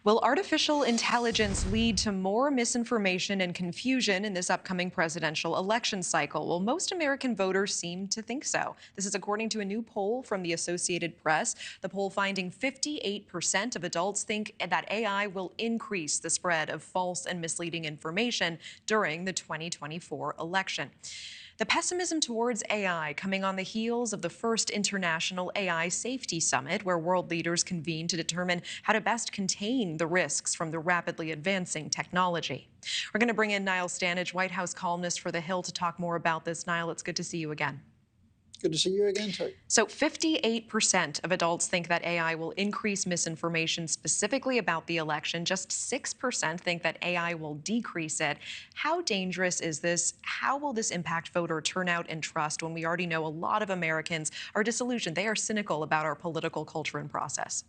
Will artificial intelligence lead to more misinformation and confusion in this upcoming presidential election cycle? Well, most American voters seem to think so. This is according to a new poll from the Associated Press. The poll finding 58% of adults think that AI will increase the spread of false and misleading information during the 2024 election. The pessimism towards AI coming on the heels of the first International AI Safety Summit, where world leaders convened to determine how to best contain the risks from the rapidly advancing technology. We're going to bring in Niall Stanage, White House columnist for The Hill, to talk more about this. Niall, it's good to see you again. Good to see you again, too. So 58% of adults think that AI will increase misinformation specifically about the election. Just 6% think that AI will decrease it. How dangerous is this? How will this impact voter turnout and trust when we already know a lot of Americans are disillusioned? They are cynical about our political culture and process.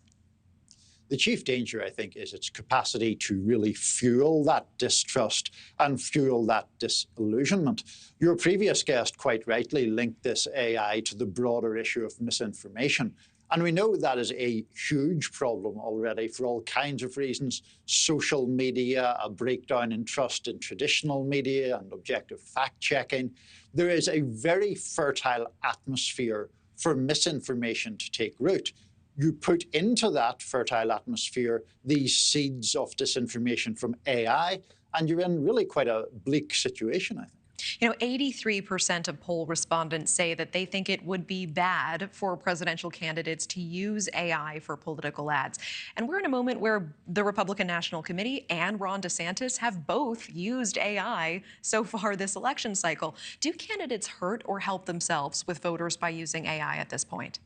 The chief danger, I think, is its capacity to really fuel that distrust and fuel that disillusionment. Your previous guest quite rightly linked this AI to the broader issue of misinformation. And we know that is a huge problem already for all kinds of reasons. Social media, a breakdown in trust in traditional media and objective fact-checking. There is a very fertile atmosphere for misinformation to take root. You put into that fertile atmosphere these seeds of disinformation from AI, and you're in really quite a bleak situation, I think. You know, 83% of poll respondents say that they think it would be bad for presidential candidates to use AI for political ads. And we're in a moment where the Republican National Committee and Ron DeSantis have both used AI so far this election cycle. Do candidates hurt or help themselves with voters by using AI at this point?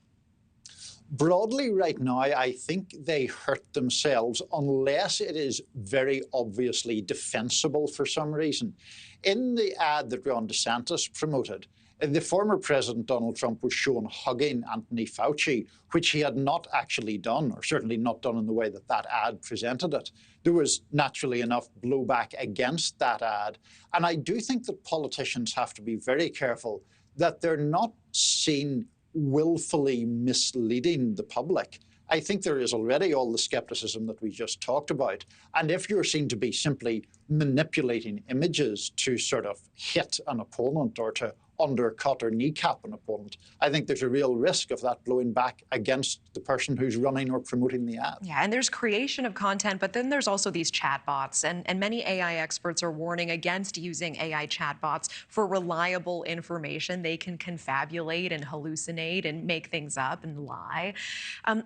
Broadly right now, I think they hurt themselves unless it is very obviously defensible for some reason. In the ad that Ron DeSantis promoted, the former President Donald Trump was shown hugging Anthony Fauci, which he had not actually done, or certainly not done in the way that that ad presented it. There was naturally enough blowback against that ad. And I do think that politicians have to be very careful that they're not seen willfully misleading the public. I think there is already all the skepticism that we just talked about. And if you're seen to be simply manipulating images to sort of hit an opponent or to undercut or kneecap an opponent, I think there's a real risk of that blowing back against the person who's running or promoting the ad. Yeah, and there's creation of content, but then there's also these chatbots, and many AI experts are warning against using AI chatbots for reliable information. They can confabulate and hallucinate and make things up and lie.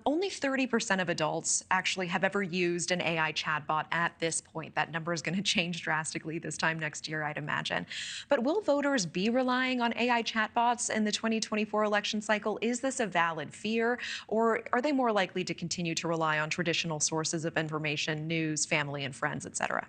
Only 30% of adults actually have ever used an AI chatbot at this point. That number is going to change drastically this time next year, I'd imagine. But will voters be relying on AI chatbots in the 2024 election cycle? Is this a valid fear, or are they more likely to continue to rely on traditional sources of information, news, family and friends, et cetera?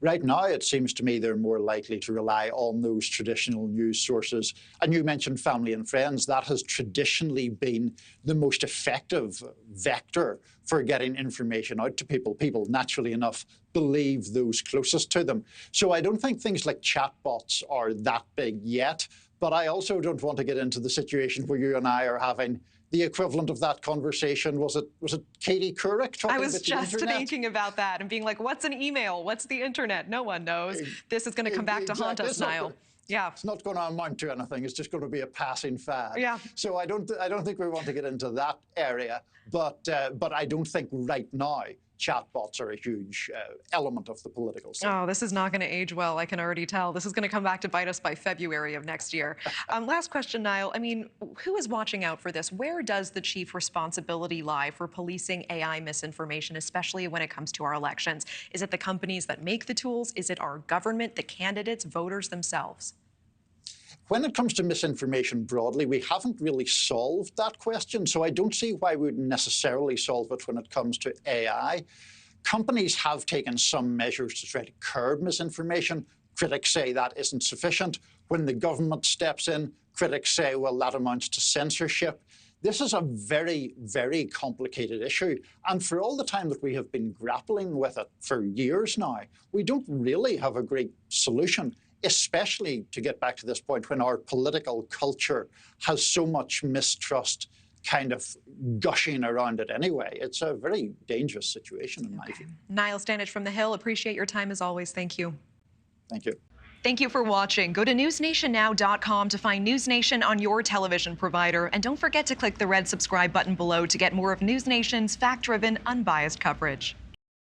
Right now, it seems to me they're more likely to rely on those traditional news sources. And you mentioned family and friends. That has traditionally been the most effective vector for getting information out to people. People, naturally enough, believe those closest to them. So I don't think things like chatbots are that big yet. But I also don't want to get into the situation where you and I are having the equivalent of that conversation. Was it Katie Couric talking about the internet? I was just thinking about that and being like, what's an email? What's the internet? No one knows. This is going to come back to haunt us, Niall. Yeah. It's not going to amount to anything. It's just going to be a passing fad. Yeah. So I don't think we want to get into that area. But I don't think right now chatbots are a huge element of the political scene. Oh, this is not going to age well, I can already tell. This is going to come back to bite us by February of next year. Last question, Niall. I mean, who is watching out for this? Where does the chief responsibility lie for policing AI misinformation, especially when it comes to our elections? Is it the companies that make the tools? Is it our government, the candidates, voters themselves? When it comes to misinformation broadly, we haven't really solved that question, so I don't see why we would necessarily solve it when it comes to AI. Companies have taken some measures to try to curb misinformation. Critics say that isn't sufficient. When the government steps in, critics say, well, that amounts to censorship. This is a very, very complicated issue. And for all the time that we have been grappling with it for years now, we don't really have a great solution, especially to get back to this point when our political culture has so much mistrust kind of gushing around it anyway. It's a very dangerous situation in my view. Niall Stanage from The Hill, appreciate your time as always. Thank you. Thank you. Thank you for watching. Go to newsnationnow.com to find News Nation on your television provider. And don't forget to click the red subscribe button below to get more of News Nation's fact-driven, unbiased coverage.